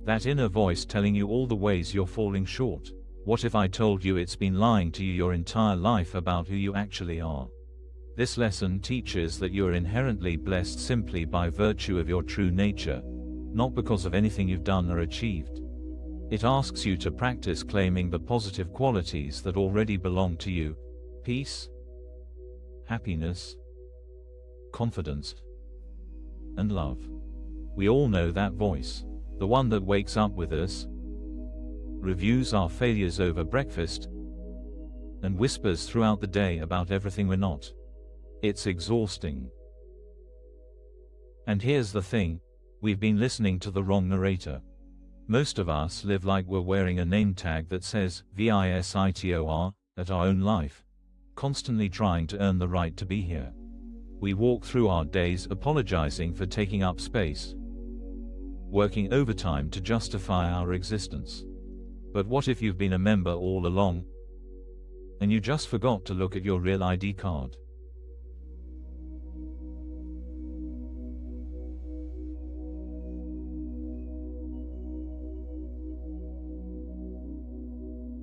That inner voice telling you all the ways you're falling short. What if I told you it's been lying to you your entire life about who you actually are? This lesson teaches that you are inherently blessed simply by virtue of your true nature, not because of anything you've done or achieved. It asks you to practice claiming the positive qualities that already belong to you: peace, happiness, confidence, and love. We all know that voice, the one that wakes up with us, reviews our failures over breakfast, and whispers throughout the day about everything we're not. It's exhausting. And here's the thing, we've been listening to the wrong narrator. Most of us live like we're wearing a name tag that says VISITOR at our own life, constantly trying to earn the right to be here. We walk through our days apologizing for taking up space, working overtime to justify our existence. But what if you've been a member all along, and you just forgot to look at your real ID card?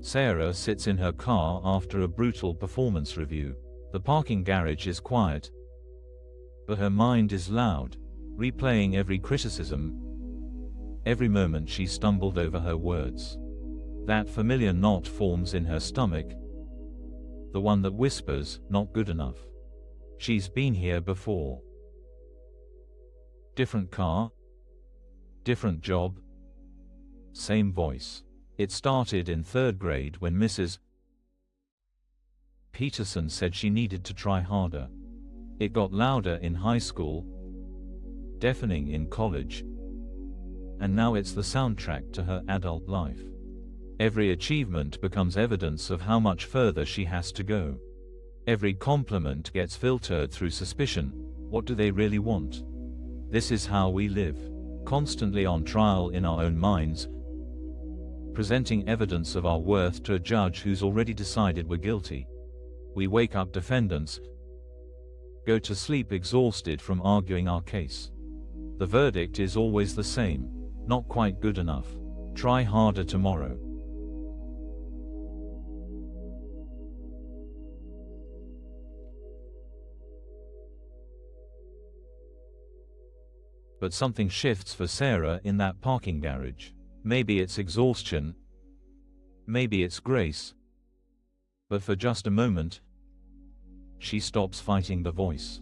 Sarah sits in her car after a brutal performance review. The parking garage is quiet, but her mind is loud, replaying every criticism, every moment she stumbled over her words. That familiar knot forms in her stomach, the one that whispers, "Not good enough." She's been here before. Different car, different job, same voice. It started in 3rd grade when Mrs. Peterson said she needed to try harder. It got louder in high school, deafening in college, and now it's the soundtrack to her adult life. Every achievement becomes evidence of how much further she has to go. Every compliment gets filtered through suspicion. What do they really want? This is how we live, constantly on trial in our own minds, presenting evidence of our worth to a judge who's already decided we're guilty. We wake up defendants, go to sleep exhausted from arguing our case. The verdict is always the same: not quite good enough. Try harder tomorrow. But something shifts for Sarah in that parking garage. Maybe it's exhaustion, maybe it's grace, but for just a moment, she stops fighting the voice.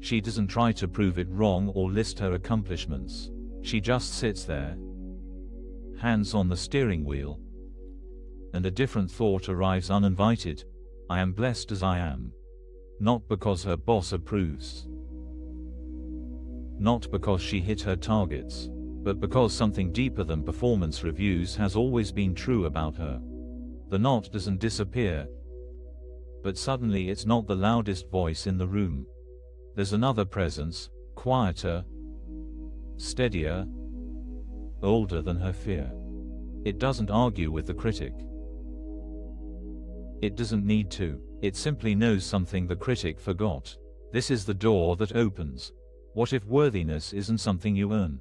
She doesn't try to prove it wrong or list her accomplishments. She just sits there, hands on the steering wheel, and a different thought arrives uninvited: I am blessed as I am. Not because her boss approves, not because she hit her targets, but because something deeper than performance reviews has always been true about her. The knot doesn't disappear, but suddenly it's not the loudest voice in the room. There's another presence, quieter, steadier, older than her fear. It doesn't argue with the critic. It doesn't need to. It simply knows something the critic forgot. This is the door that opens. What if worthiness isn't something you earn?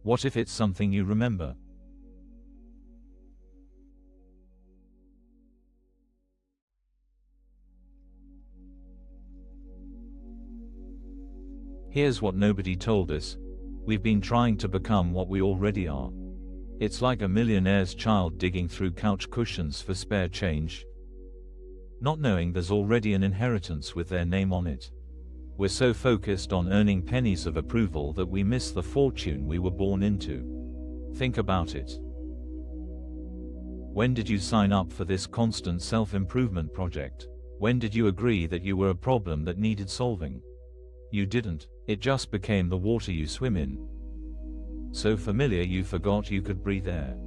What if it's something you remember? Here's what nobody told us. We've been trying to become what we already are. It's like a millionaire's child digging through couch cushions for spare change, not knowing there's already an inheritance with their name on it. We're so focused on earning pennies of approval that we miss the fortune we were born into. Think about it. When did you sign up for this constant self-improvement project? When did you agree that you were a problem that needed solving? You didn't. It just became the water you swim in. So familiar you forgot you could breathe air.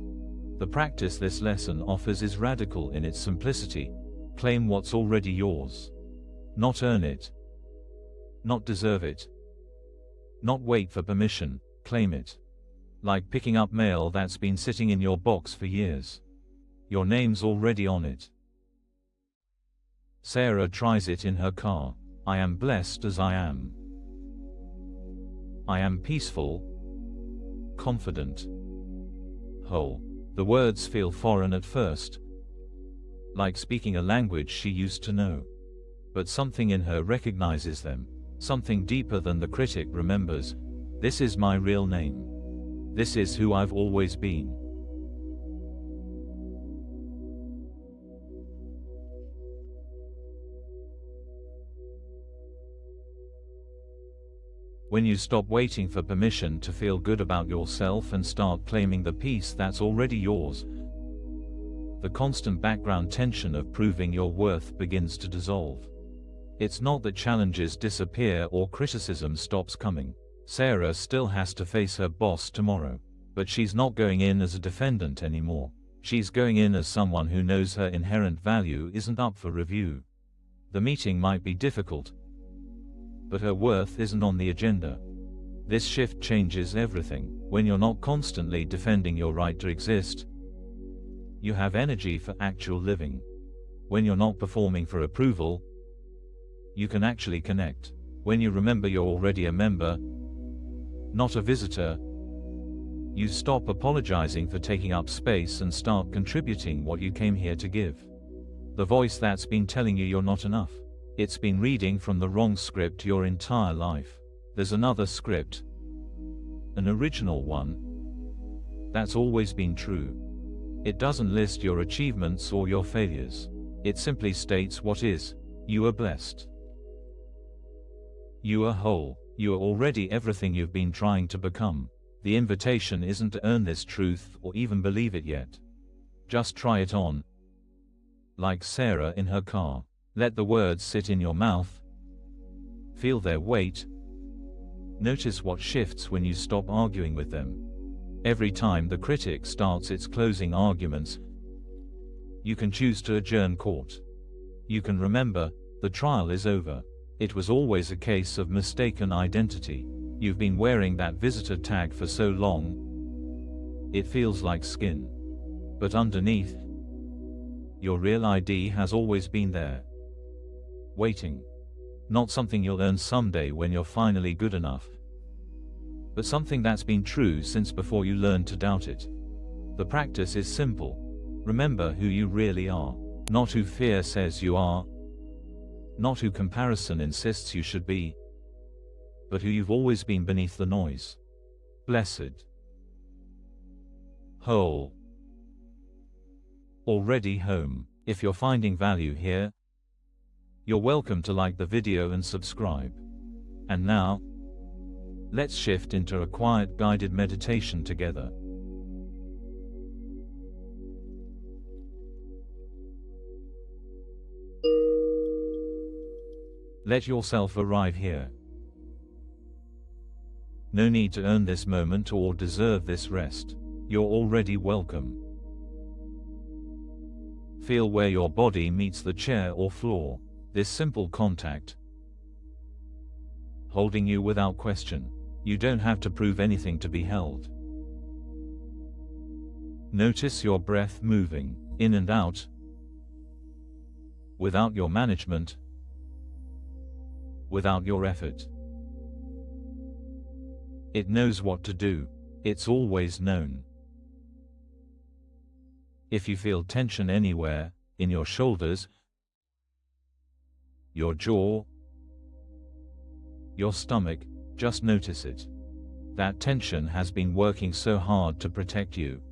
The practice this lesson offers is radical in its simplicity. Claim what's already yours. Not earn it. Not deserve it. Not wait for permission, claim it. Like picking up mail that's been sitting in your box for years. Your name's already on it. Sarah tries it in her car. I am blessed as I am. I am peaceful, confident, whole. The words feel foreign at first, like speaking a language she used to know. But something in her recognizes them, something deeper than the critic remembers. This is my real name. This is who I've always been. When you stop waiting for permission to feel good about yourself and start claiming the peace that's already yours, the constant background tension of proving your worth begins to dissolve. It's not that challenges disappear or criticism stops coming. Sarah still has to face her boss tomorrow, but she's not going in as a defendant anymore. She's going in as someone who knows her inherent value isn't up for review. The meeting might be difficult, but her worth isn't on the agenda. This shift changes everything. When you're not constantly defending your right to exist, you have energy for actual living. When you're not performing for approval, you can actually connect. When you remember you're already a member, not a visitor, you stop apologizing for taking up space and start contributing what you came here to give. The voice that's been telling you you're not enough, it's been reading from the wrong script your entire life. There's another script, an original one, that's always been true. It doesn't list your achievements or your failures. It simply states what is. You are blessed. You are whole. You are already everything you've been trying to become. The invitation isn't to earn this truth or even believe it yet. Just try it on. Like Sarah in her car. Let the words sit in your mouth. Feel their weight. Notice what shifts when you stop arguing with them. Every time the critic starts its closing arguments, you can choose to adjourn court. You can remember, the trial is over. It was always a case of mistaken identity. You've been wearing that visitor tag for so long, it feels like skin. But underneath, your real ID has always been there. Waiting. Not something you'll earn someday when you're finally good enough, but something that's been true since before you learned to doubt it. The practice is simple. Remember who you really are, not who fear says you are, not who comparison insists you should be, but who you've always been beneath the noise. Blessed. Whole. Already home. If you're finding value here, you're welcome to like the video and subscribe. And now, let's shift into a quiet guided meditation together. Let yourself arrive here. No need to earn this moment or deserve this rest. You're already welcome. Feel where your body meets the chair or floor. This simple contact, holding you without question. You don't have to prove anything to be held. Notice your breath moving, in and out, without your management, without your effort. It knows what to do. It's always known. If you feel tension anywhere, in your shoulders, your jaw, your stomach, just notice it. That tension has been working so hard to protect you,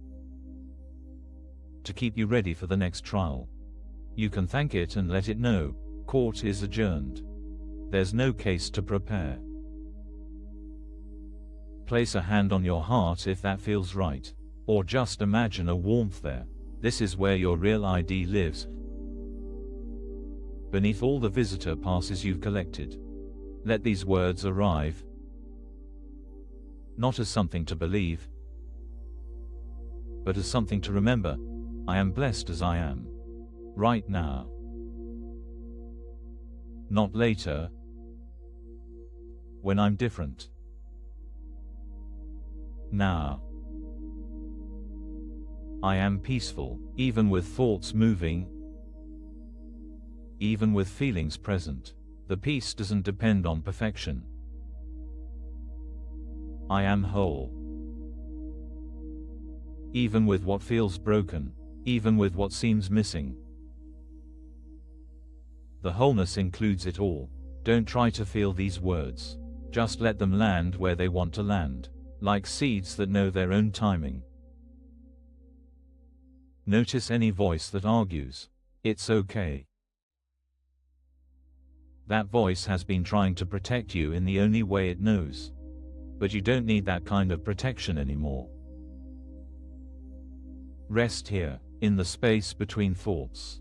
to keep you ready for the next trial. You can thank it and let it know, court is adjourned. There's no case to prepare. Place a hand on your heart if that feels right, or just imagine a warmth there. This is where your real ID lives, beneath all the visitor passes you've collected. Let these words arrive, not as something to believe, but as something to remember. I am blessed as I am, right now. Not later, when I'm different. Now. I am peaceful, even with thoughts moving, even with feelings present. The peace doesn't depend on perfection. I am whole. even with what feels broken, even with what seems missing. The wholeness includes it all. Don't try to feel these words. Just let them land where they want to land, like seeds that know their own timing. Notice any voice that argues. It's okay. That voice has been trying to protect you in the only way it knows. But you don't need that kind of protection anymore. Rest here, in the space between thoughts.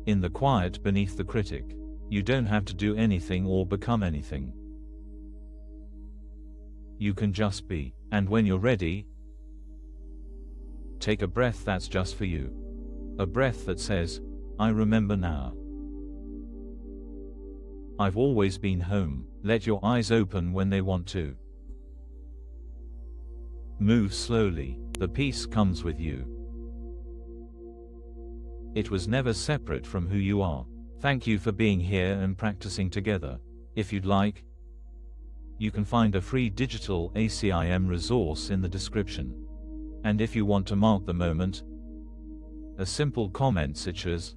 In the quiet beneath the critic. You don't have to do anything or become anything. You can just be, and when you're ready, take a breath that's just for you. A breath that says, I remember now. I've always been home. Let your eyes open when they want to. Move slowly. The peace comes with you. It was never separate from who you are. Thank you for being here and practicing together. If you'd like, you can find a free digital ACIM resource in the description. And if you want to mark the moment, a simple comment such as,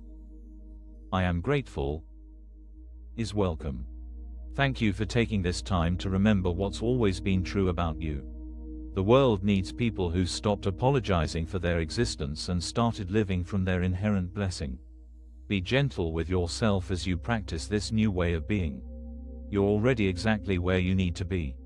I am grateful, is welcome. Thank you for taking this time to remember what's always been true about you. The world needs people who stopped apologizing for their existence and started living from their inherent blessing. Be gentle with yourself as you practice this new way of being. You're already exactly where you need to be.